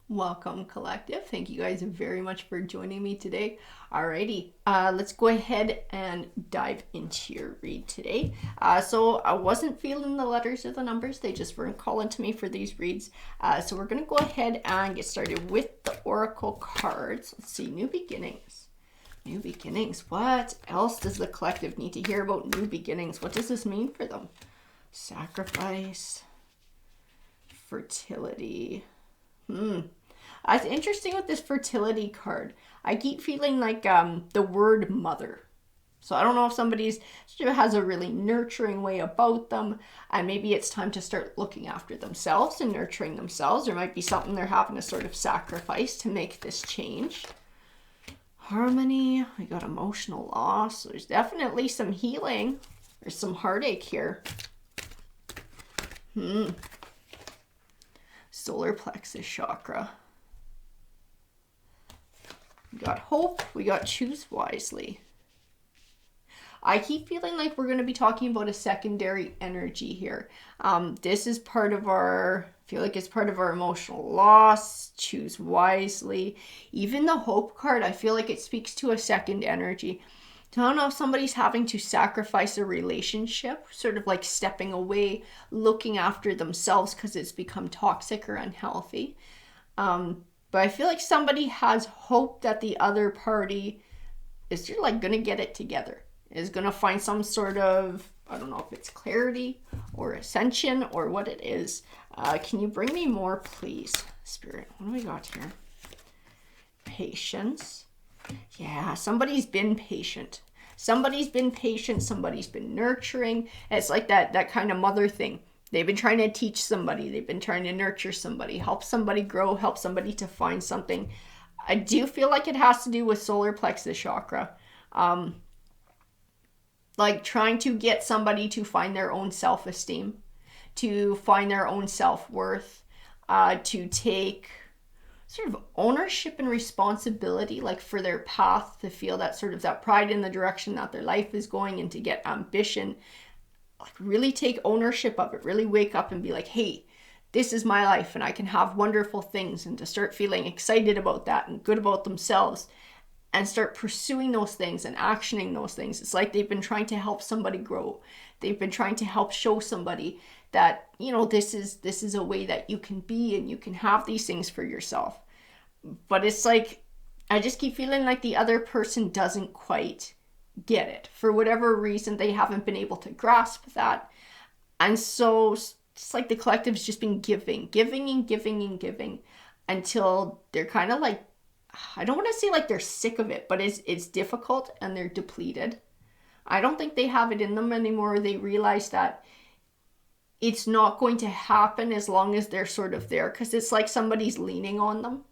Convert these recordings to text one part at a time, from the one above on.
Welcome, collective. Thank you guys very much for joining me today. Alrighty, let's go ahead and dive into your read today. So I wasn't feeling the letters or the numbers, they just weren't calling to me for these reads. So we're going to go ahead and get started with the oracle cards. Let's see, new beginnings. New beginnings. What else does the collective need to hear about new beginnings? What does this mean for them? Sacrifice, fertility. It's interesting with this fertility card. I keep feeling like the word mother. So I don't know if somebody's has a really nurturing way about them, and maybe it's time to start looking after themselves and nurturing themselves. There might be something they're having to sort of sacrifice to make this change. Harmony, we got emotional loss. So there's definitely some healing. There's some heartache here. Solar plexus chakra. We got hope. We got choose wisely. I keep feeling like we're going to be talking about a secondary energy here. This is part of our, I feel like it's part of our emotional loss, choose wisely. Even the hope card, I feel like it speaks to a second energy. I don't know if somebody's having to sacrifice a relationship, sort of like stepping away, looking after themselves because it's become toxic or unhealthy. But I feel like somebody has hope that the other party is just like going to get it together, is going to find some sort of, I don't know if it's clarity or ascension or what it is. Can you bring me more, please, Spirit? What do we got here? Patience. Yeah, somebody's been patient. Somebody's been patient. Somebody's been nurturing. It's like that kind of mother thing. They've been trying to teach somebody. They've been trying to nurture somebody, help somebody grow, help somebody to find something. I do feel like it has to do with solar plexus chakra. Like trying to get somebody to find their own self-esteem, to find their own self-worth, to take sort of ownership and responsibility, like for their path, to feel that sort of that pride in the direction that their life is going, and to get ambition, like really take ownership of it, really wake up and be like, hey, this is my life and I can have wonderful things, and to start feeling excited about that and good about themselves and start pursuing those things and actioning those things. It's like they've been trying to help somebody grow. They've been trying to help show somebody that, you know, this is a way that you can be and you can have these things for yourself. But it's like, I just keep feeling like the other person doesn't quite get it. For whatever reason, they haven't been able to grasp that. And so it's like the collective's just been giving until they're kind of like, I don't want to say like they're sick of it, but it's difficult and they're depleted. I don't think they have it in them anymore. They realize that it's not going to happen as long as they're sort of there, because it's like somebody's leaning on them.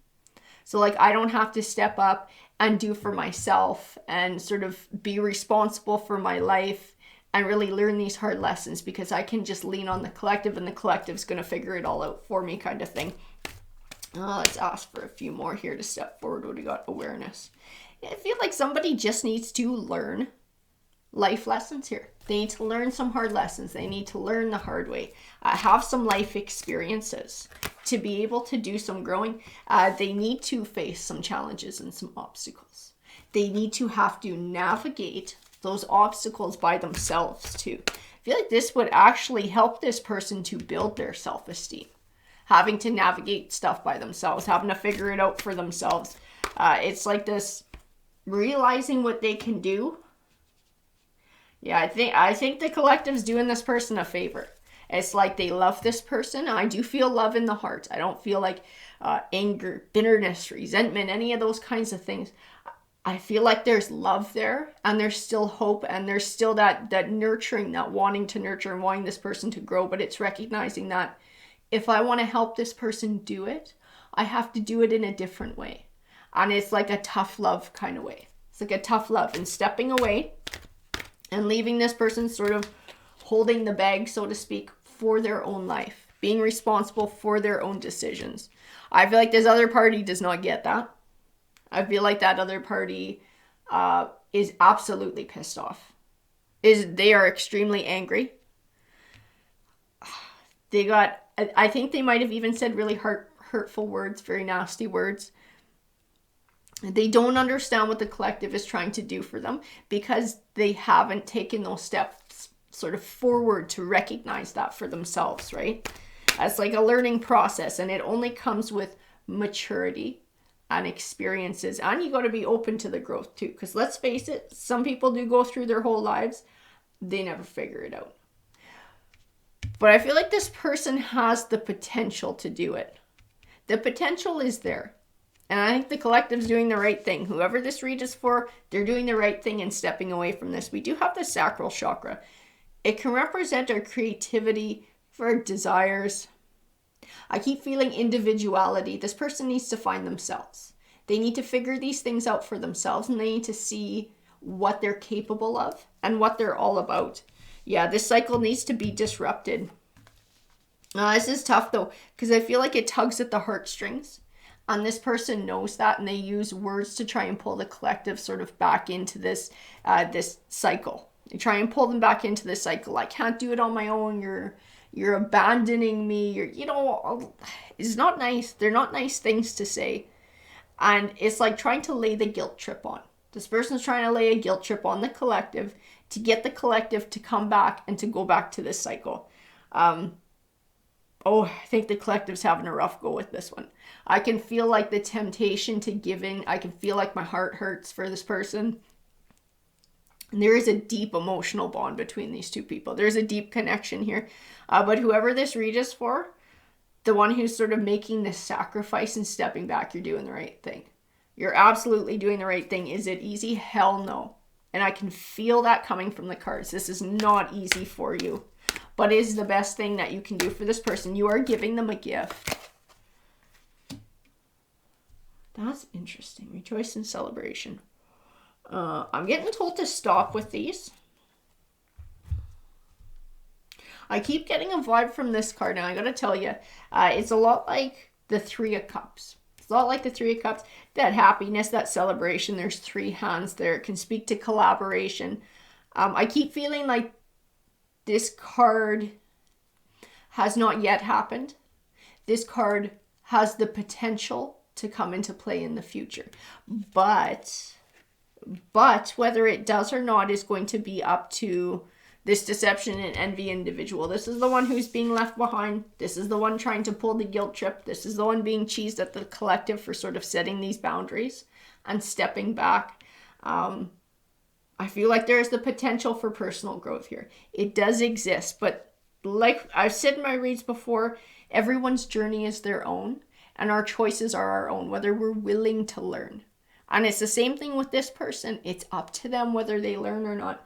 So like, I don't have to step up and do for myself and sort of be responsible for my life and really learn these hard lessons, because I can just lean on the collective and the collective's going to figure it all out for me, kind of thing. Let's ask for a few more here to step forward. What do we got? Awareness. I feel like somebody just needs to learn life lessons here. They need to learn some hard lessons. They need to learn the hard way. Have some life experiences to be able to do some growing. They need to face some challenges and some obstacles. They need to have to navigate those obstacles by themselves too. I feel like this would actually help this person to build their self-esteem. Having to navigate stuff by themselves, having to figure it out for themselves. It's like this realizing what they can do. Yeah, I think the collective's doing this person a favor. It's like they love this person. I do feel love in the heart. I don't feel like anger, bitterness, resentment, any of those kinds of things. I feel like there's love there, and there's still hope, and there's still that nurturing, that wanting to nurture and wanting this person to grow. But it's recognizing that if I want to help this person do it, I have to do it in a different way. And it's like a tough love kind of way. It's like a tough love, and stepping away and leaving this person sort of holding the bag, so to speak, for their own life, being responsible for their own decisions. I feel like this other party does not get that. I feel like that other party is absolutely pissed off. They are extremely angry. I think they might have even said really hurtful words, very nasty words. They don't understand what the collective is trying to do for them because they haven't taken those steps sort of forward to recognize that for themselves, right? It's like a learning process, and it only comes with maturity and experiences, and you got to be open to the growth too, because let's face it, some people do go through their whole lives, they never figure it out. But I feel like this person has the potential to do it. The potential is there. And I think the collective's doing the right thing. Whoever this read is for, they're doing the right thing and stepping away from this. We do have the sacral chakra. It can represent our creativity, for our desires. I keep feeling individuality. This person needs to find themselves. They need to figure these things out for themselves, and they need to see what they're capable of and what they're all about. Yeah, this cycle needs to be disrupted. This is tough though, because I feel like it tugs at the heartstrings. And this person knows that, and they use words to try and pull the collective sort of back into this this cycle. They try and pull them back into this cycle. I can't do it on my own. You're abandoning me. It's not nice. They're not nice things to say. And it's like trying to lay the guilt trip on. This person's trying to lay a guilt trip on the collective to get the collective to come back and to go back to this cycle. I think the collective's having a rough go with this one. I can feel like the temptation to give in. I can feel like my heart hurts for this person. And there is a deep emotional bond between these two people. There's a deep connection here. But whoever this read is for, the one who's sort of making this sacrifice and stepping back, you're doing the right thing. You're absolutely doing the right thing. Is it easy? Hell no. And I can feel that coming from the cards. This is not easy for you. But it is the best thing that you can do for this person. You are giving them a gift. That's interesting. Rejoice and celebration. I'm getting told to stop with these. I keep getting a vibe from this card, and I gotta tell you, it's a lot like the Three of Cups. It's a lot like the Three of Cups. That happiness, that celebration. There's three hands there. It can speak to collaboration. I keep feeling like this card has not yet happened. This card has the potential to come into play in the future. But whether it does or not is going to be up to this deception and envy individual. This is the one who's being left behind. This is the one trying to pull the guilt trip. This is the one being cheesed at the collective for sort of setting these boundaries and stepping back. I feel like there's the potential for personal growth here. It does exist, but like I've said in my reads before, everyone's journey is their own, and our choices are our own, whether we're willing to learn. And it's the same thing with this person. It's up to them whether they learn or not.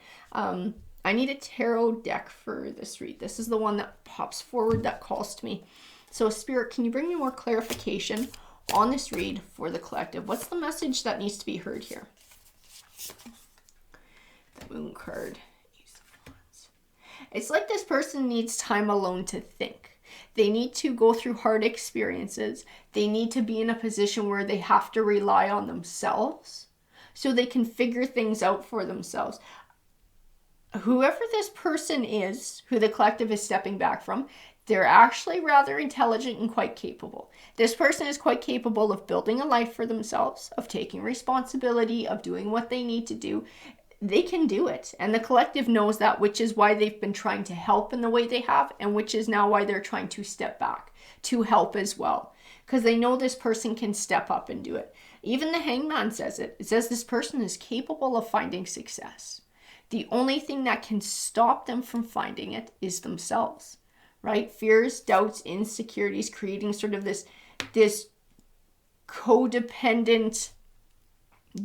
I need a tarot deck for this read. This is the one that pops forward, that calls to me. So Spirit, can you bring me more clarification on this read for the collective? What's the message that needs to be heard here? The Moon card. It's like this person needs time alone to think. They need to go through hard experiences. They need to be in a position where they have to rely on themselves so they can figure things out for themselves. Whoever this person is, who the collective is stepping back from, they're actually rather intelligent and quite capable. This person is quite capable of building a life for themselves, of taking responsibility, of doing what they need to do. They can do it. And the collective knows that, which is why they've been trying to help in the way they have, and which is now why they're trying to step back to help as well. Because they know this person can step up and do it. Even the Hangman says it. It says this person is capable of finding success. The only thing that can stop them from finding it is themselves, right? Fears, doubts, insecurities, creating sort of this codependent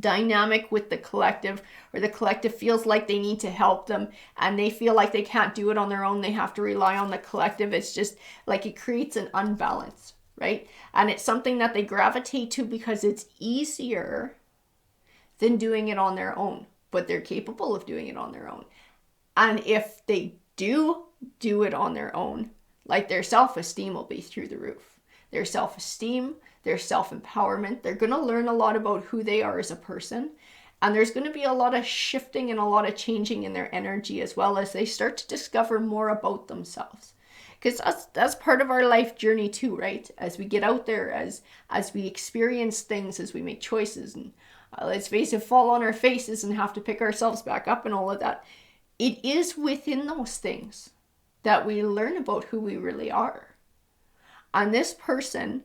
dynamic with the collective, where the collective feels like they need to help them and they feel like they can't do it on their own. They have to rely on the collective. It's just like it creates an unbalance, right? And it's something that they gravitate to because it's easier than doing it on their own. But they're capable of doing it on their own. And if they do it on their own, like their self-esteem will be through the roof. Their self-esteem, their self-empowerment, they're going to learn a lot about who they are as a person. And there's going to be a lot of shifting and a lot of changing in their energy as well as they start to discover more about themselves. because that's part of our life journey too, right? As we get out there, as we experience things, as we make choices, and let's face it, fall on our faces and have to pick ourselves back up and all of that. It is within those things that we learn about who we really are. And this person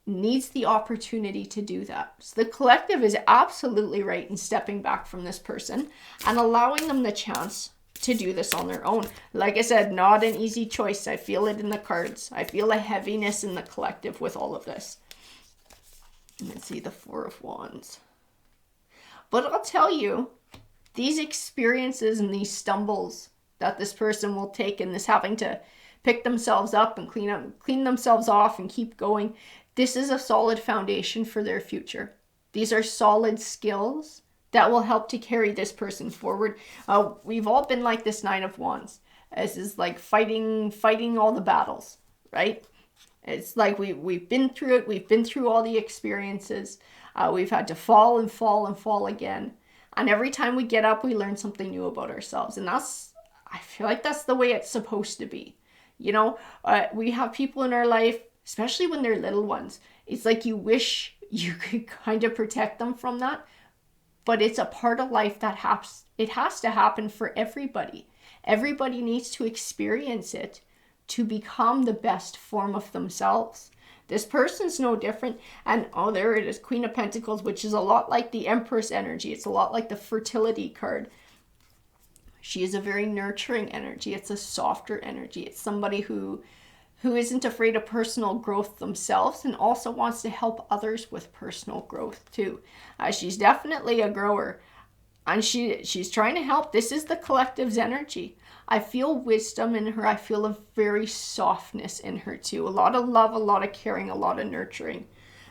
needs the opportunity to do that. So the collective is absolutely right in stepping back from this person and allowing them the chance to do this on their own. Like I said, not an easy choice. I feel it in the cards. I feel a heaviness in the collective with all of this. Let's see, the Four of Wands. But I'll tell you, these experiences and these stumbles that this person will take, and this having to pick themselves up and clean themselves off and keep going, this is a solid foundation for their future. These are solid skills that will help to carry this person forward. We've all been like this Nine of Wands. This is like fighting all the battles, right? It's like we've been through it. We've been through all the experiences. We've had to fall and fall and fall again. And every time we get up, we learn something new about ourselves. And I feel like that's the way it's supposed to be. You know, we have people in our life, especially when they're little ones. It's like you wish you could kind of protect them from that. But it's a part of life that it has to happen for everybody. Everybody needs to experience it to become the best form of themselves. This person's no different. And oh, there it is, Queen of Pentacles, which is a lot like the Empress energy. It's a lot like the fertility card. She is a very nurturing energy. It's a softer energy. It's somebody who isn't afraid of personal growth themselves and also wants to help others with personal growth too. She's definitely a grower, and she's trying to help. This is the collective's energy. I feel wisdom in her. I feel a very softness in her too. A lot of love, a lot of caring, a lot of nurturing.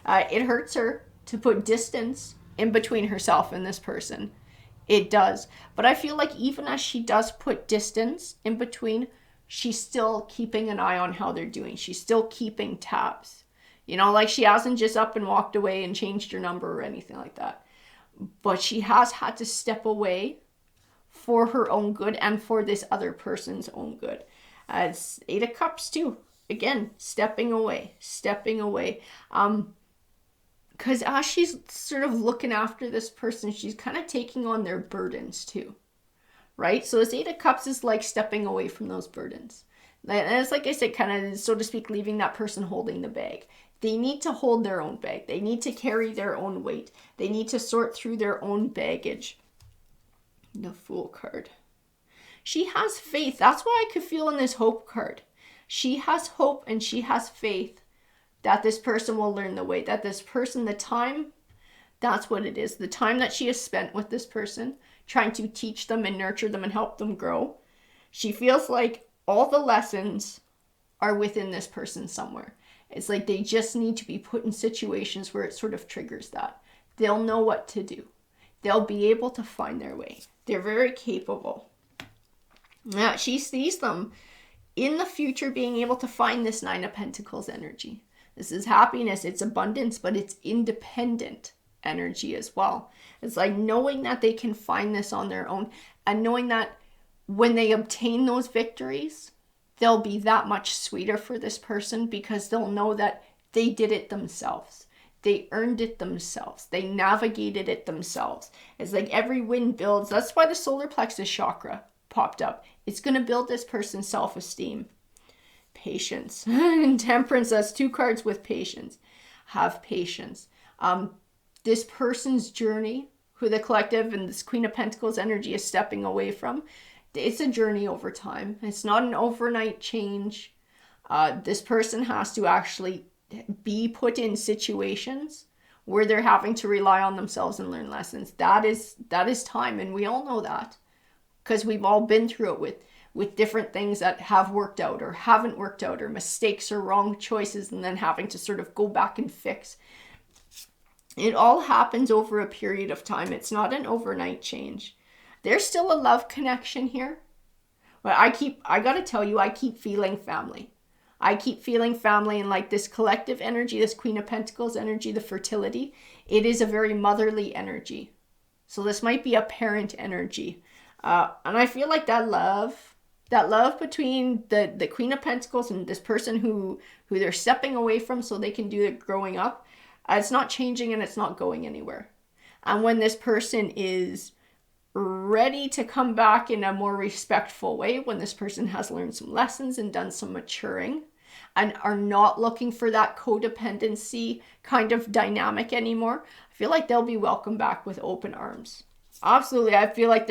It hurts her to put distance in between herself and this person. It does. But I feel like even as she does put distance in between, she's still keeping an eye on how they're doing. She's still keeping tabs. You know, like she hasn't just up and walked away and changed her number or anything like that. But she has had to step away for her own good and for this other person's own good. It's Eight of Cups too. Again, stepping away. Because as she's sort of looking after this person, she's kind of taking on their burdens too, right? So this Eight of Cups is like stepping away from those burdens. And it's like I said, kind of, so to speak, leaving that person holding the bag. They need to hold their own bag. They need to carry their own weight. They need to sort through their own baggage. The Fool card. She has faith. That's what I could feel in this Hope card. She has hope and she has faith that this person will learn the way, that this person, the time, that's what it is. The time that she has spent with this person, trying to teach them and nurture them and help them grow. She feels like all the lessons are within this person somewhere. It's like they just need to be put in situations where it sort of triggers that. They'll know what to do. They'll be able to find their way. They're very capable. Now, she sees them in the future being able to find this Nine of Pentacles energy. This is happiness, it's abundance, but it's independent energy as well. It's like knowing that they can find this on their own and knowing that when they obtain those victories, they'll be that much sweeter for this person because they'll know that they did it themselves. They earned it themselves. They navigated it themselves. It's like every win builds. That's why the solar plexus chakra popped up. It's going to build this person's self-esteem. Patience and temperance. That's two cards with patience. Have patience. This person's journey, who the collective and this Queen of Pentacles energy is stepping away from, it's a journey over time. It's not an overnight change. This person has to actually be put in situations where they're having to rely on themselves and learn lessons. That is time, and we all know that because we've all been through it with different things that have worked out or haven't worked out, or mistakes or wrong choices, and then having to sort of go back and fix. It all happens over a period of time. It's not an overnight change. There's still a love connection here. But I gotta tell you, I keep feeling family. I keep feeling family, and like this collective energy, this Queen of Pentacles energy, the fertility, it is a very motherly energy. So this might be a parent energy. And I feel like that love That love between the Queen of Pentacles and this person who they're stepping away from so they can do the growing up, it's not changing and it's not going anywhere. And when this person is ready to come back in a more respectful way, when this person has learned some lessons and done some maturing and are not looking for that codependency kind of dynamic anymore, I feel like they'll be welcomed back with open arms. Absolutely. I feel like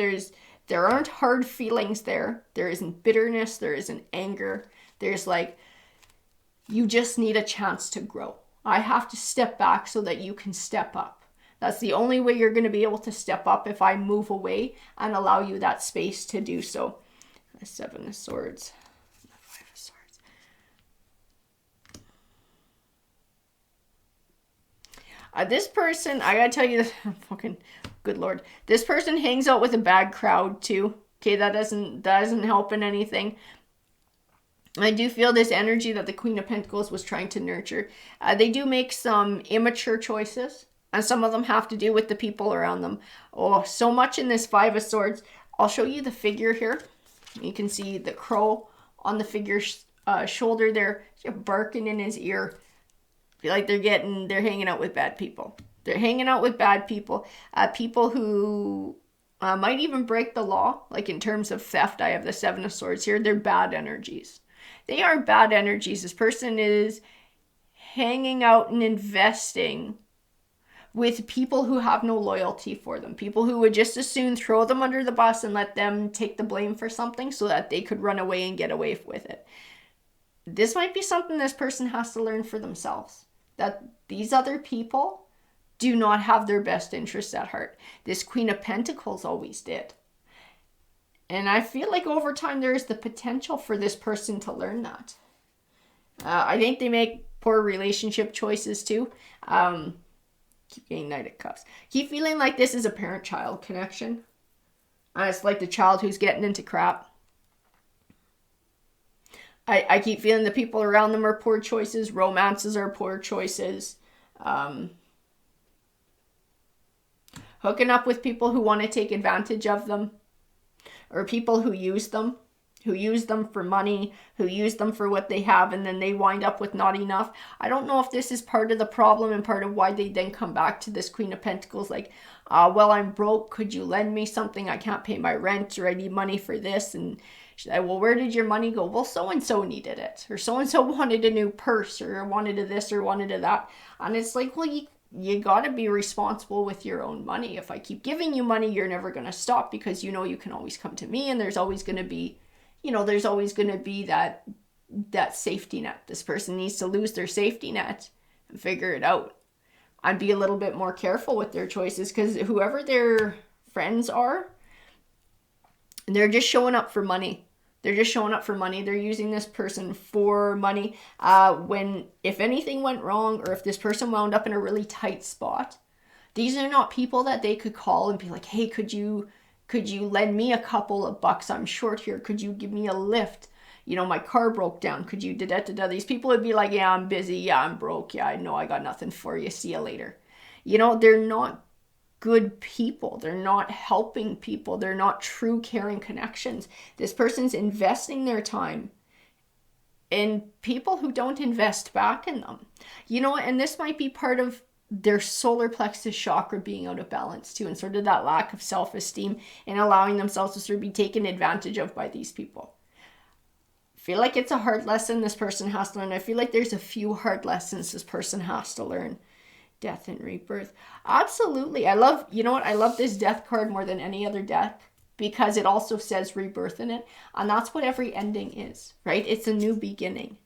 there aren't hard feelings there. There isn't bitterness. There isn't anger. There's like, you just need a chance to grow. I have to step back so that you can step up. That's the only way you're going to be able to step up, if I move away and allow you that space to do so. The Seven of Swords. The Five of Swords. This person, I gotta tell you this, fucking good lord. This person hangs out with a bad crowd too. Okay, that doesn't help in anything. I do feel this energy that the Queen of Pentacles was trying to nurture. They do make some immature choices, and some of them have to do with the people around them. Oh, so much in this Five of Swords. I'll show you the figure here. You can see the crow on the figure's shoulder there, barking in his ear. I feel like they're hanging out with bad people. They're hanging out with bad people. People who might even break the law, like in terms of theft. I have the Seven of Swords here. They're bad energies. They are bad energies. This person is hanging out and investing with people who have no loyalty for them. People who would just as soon throw them under the bus and let them take the blame for something so that they could run away and get away with it. This might be something this person has to learn for themselves. That these other people do not have their best interests at heart. This Queen of Pentacles always did. And I feel like over time there is the potential for this person to learn that. I think they make poor relationship choices too. Keep getting Knight of Cups. Keep feeling like this is a parent-child connection. And it's like the child who's getting into crap. I keep feeling the people around them are poor choices. Romances are poor choices. Hooking up with people who want to take advantage of them. Or people who use them for money, who use them for what they have, and then they wind up with not enough. I don't know if this is part of the problem and part of why they then come back to this Queen of Pentacles like, well, I'm broke. Could you lend me something? I can't pay my rent, or I need money for this. And she's like, well, where did your money go? Well, so-and-so needed it. Or so-and-so wanted a new purse, or wanted a this, or wanted a that. And it's like, well, you got to be responsible with your own money. If I keep giving you money, you're never going to stop, because you know you can always come to me, and there's always going to be, that safety net. This person needs to lose their safety net and figure it out. And be a little bit more careful with their choices, because whoever their friends are, they're just showing up for money. They're just showing up for money. They're using this person for money. If anything went wrong, or if this person wound up in a really tight spot, these are not people that they could call and be like, hey, could you lend me a couple of bucks? I'm short here. Could you give me a lift? My car broke down. Could you da-da-da-da? These people would be like, yeah, I'm busy. Yeah, I'm broke. Yeah, I know I got nothing for you. See you later. They're not good people. They're not helping people. They're not true caring connections. This person's investing their time in people who don't invest back in them. And this might be part of their solar plexus chakra being out of balance too, and sort of that lack of self-esteem and allowing themselves to sort of be taken advantage of by these people. I feel like it's a hard lesson this person has to learn. I feel like there's a few hard lessons this person has to learn. Death and rebirth. Absolutely. I love this death card more than any other deck, because it also says rebirth in it. And that's what every ending is, right? It's a new beginning.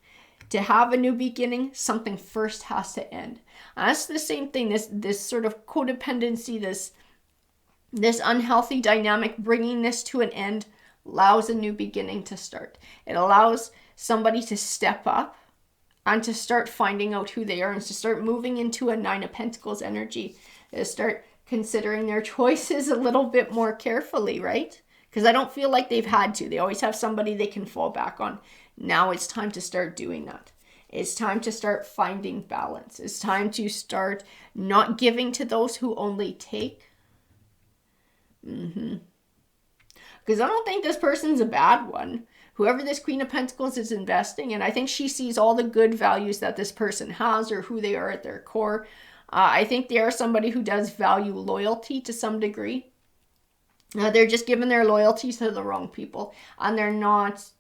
To have a new beginning, something first has to end. And that's the same thing. This sort of codependency, this unhealthy dynamic, bringing this to an end allows a new beginning to start. It allows somebody to step up and to start finding out who they are, and to start moving into a Nine of Pentacles energy, to start considering their choices a little bit more carefully, right? Because I don't feel like they've had to. They always have somebody they can fall back on. Now it's time to start doing that. It's time to start finding balance. It's time to start not giving to those who only take. Because I don't think this person's a bad one. Whoever this Queen of Pentacles is investing in, I think she sees all the good values that this person has or who they are at their core. I think they are somebody who does value loyalty to some degree. They're just giving their loyalty to the wrong people, and they're not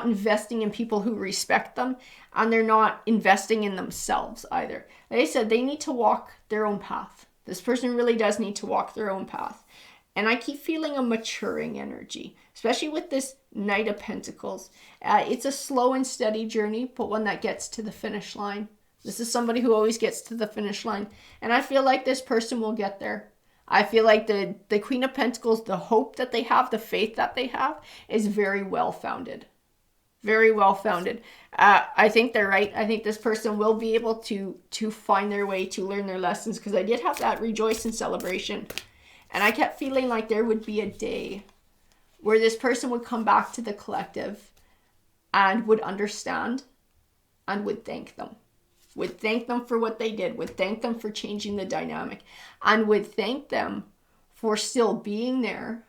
investing in people who respect them, and they're not investing in themselves either. Like I said, they need to walk their own path. This person really does need to walk their own path. And I keep feeling a maturing energy, especially with this Knight of Pentacles. It's a slow and steady journey, but one that gets to the finish line. This is somebody who always gets to the finish line. And I feel like this person will get there. I feel like the Queen of Pentacles, the hope that they have, the faith that they have, is very well founded. Very well founded. I think they're right. I think this person will be able to find their way, to learn their lessons, because I did have that rejoice and celebration. And I kept feeling like there would be a day where this person would come back to the collective and would understand and would thank them. Would thank them for what they did, would thank them for changing the dynamic, and would thank them for still being there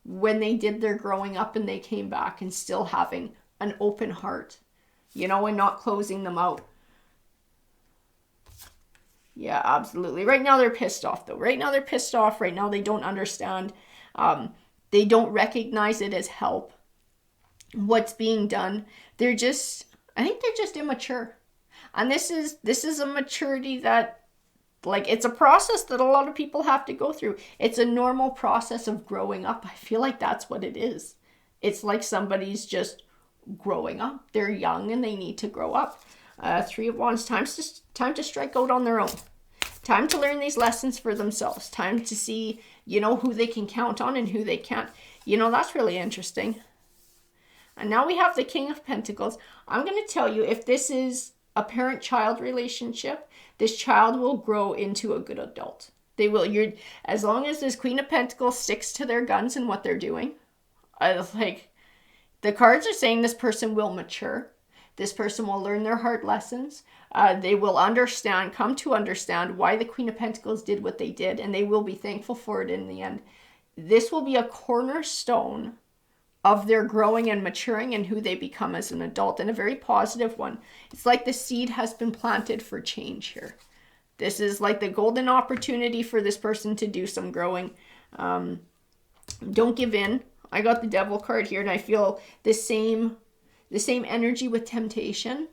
when they did their growing up and they came back, and still having an open heart, you know, and not closing them out. Yeah, absolutely. Right now they're pissed off though. Right now they're pissed off. Right now they don't understand. They don't recognize it as help. What's being done. I think they're just immature. And this is a maturity that, like, it's a process that a lot of people have to go through. It's a normal process of growing up. I feel like that's what it is. It's like somebody's just growing up. They're young and they need to grow up. Three of Wands, time to strike out on their own. Time to learn these lessons for themselves. Time to see, you know, who they can count on and who they can't. You know, that's really interesting. And now we have the King of Pentacles. I'm going to tell you, if this is a parent-child relationship, this child will grow into a good adult. They will. As long as this Queen of Pentacles sticks to their guns and what they're doing, the cards are saying this person will mature. This person will learn their hard lessons. They will come to understand why the Queen of Pentacles did what they did, and they will be thankful for it in the end. This will be a cornerstone of their growing and maturing and who they become as an adult, and a very positive one. It's like the seed has been planted for change here. This is like the golden opportunity for this person to do some growing. Don't give in. I got the Devil card here, and I feel the same energy with temptation.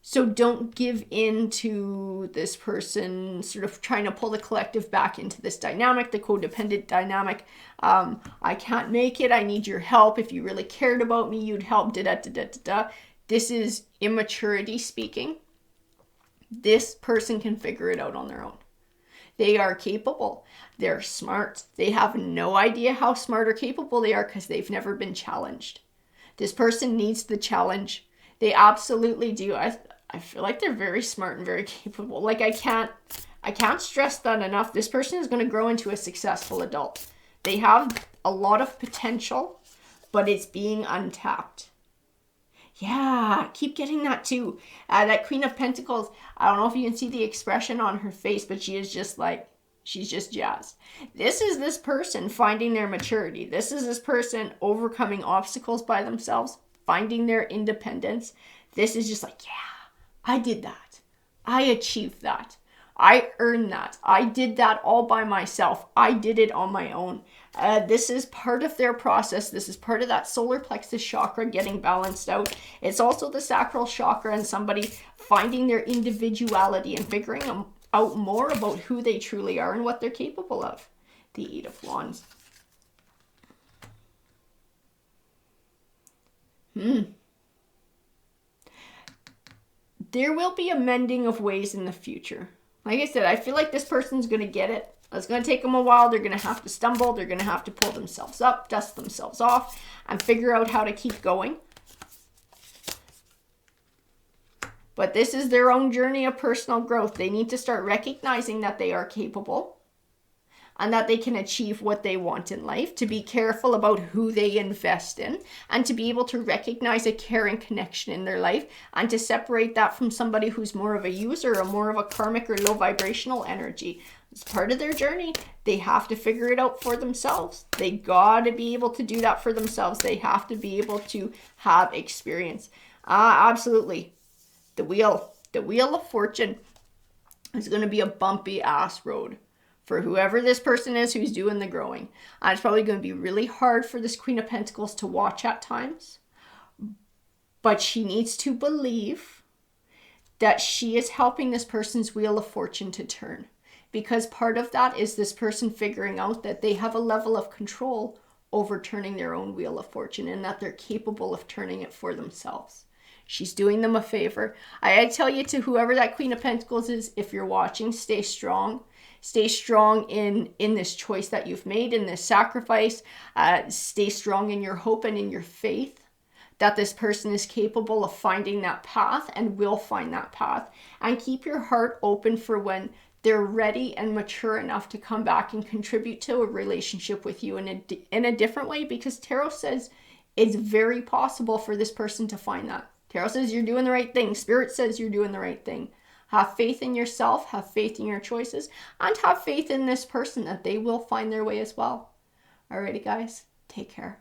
So don't give in to this person sort of trying to pull the collective back into this dynamic, the codependent dynamic. I can't make it. I need your help. If you really cared about me, you'd help. This is immaturity speaking. This person can figure it out on their own. They are capable. They're smart. They have no idea how smart or capable they are because they've never been challenged. This person needs the challenge. They absolutely do. I feel like they're very smart and very capable. Like, I can't stress that enough. This person is going to grow into a successful adult. They have a lot of potential, but it's being untapped. Yeah, keep getting that too. That Queen of Pentacles, I don't know if you can see the expression on her face, but she is just like, she's just jazzed. This is this person finding their maturity. This is this person overcoming obstacles by themselves, finding their independence. This is just like, yeah, I did that. I achieved that. I earned that. I did that all by myself. I did it on my own. This is part of their process. This is part of that solar plexus chakra getting balanced out. It's also the sacral chakra and somebody finding their individuality and figuring out more about who they truly are and what they're capable of. The Eight of Wands. There will be a mending of ways in the future. Like I said, I feel like this person's going to get it. It's going to take them a while. They're going to have to stumble. They're going to have to pull themselves up, dust themselves off, and figure out how to keep going. But this is their own journey of personal growth. They need to start recognizing that they are capable and that they can achieve what they want in life, to be careful about who they invest in, and to be able to recognize a caring connection in their life, and to separate that from somebody who's more of a user or more of a karmic or low vibrational energy. It's part of their journey. They have to figure it out for themselves. They got to be able to do that for themselves. They have to be able to have experience. Absolutely. The wheel of fortune is going to be a bumpy ass road for whoever this person is who's doing the growing. And it's probably going to be really hard for this Queen of Pentacles to watch at times. But she needs to believe that she is helping this person's wheel of fortune to turn. Because part of that is this person figuring out that they have a level of control over turning their own wheel of fortune and that they're capable of turning it for themselves. She's doing them a favor. I tell you, to whoever that Queen of Pentacles is, if you're watching, stay strong. Stay strong in this choice that you've made, in this sacrifice. Stay strong in your hope and in your faith that this person is capable of finding that path and will find that path. And keep your heart open for when they're ready and mature enough to come back and contribute to a relationship with you in a different way, because Tarot says it's very possible for this person to find that. Tarot says you're doing the right thing. Spirit says you're doing the right thing. Have faith in yourself, have faith in your choices, and have faith in this person that they will find their way as well. Alrighty, guys, take care.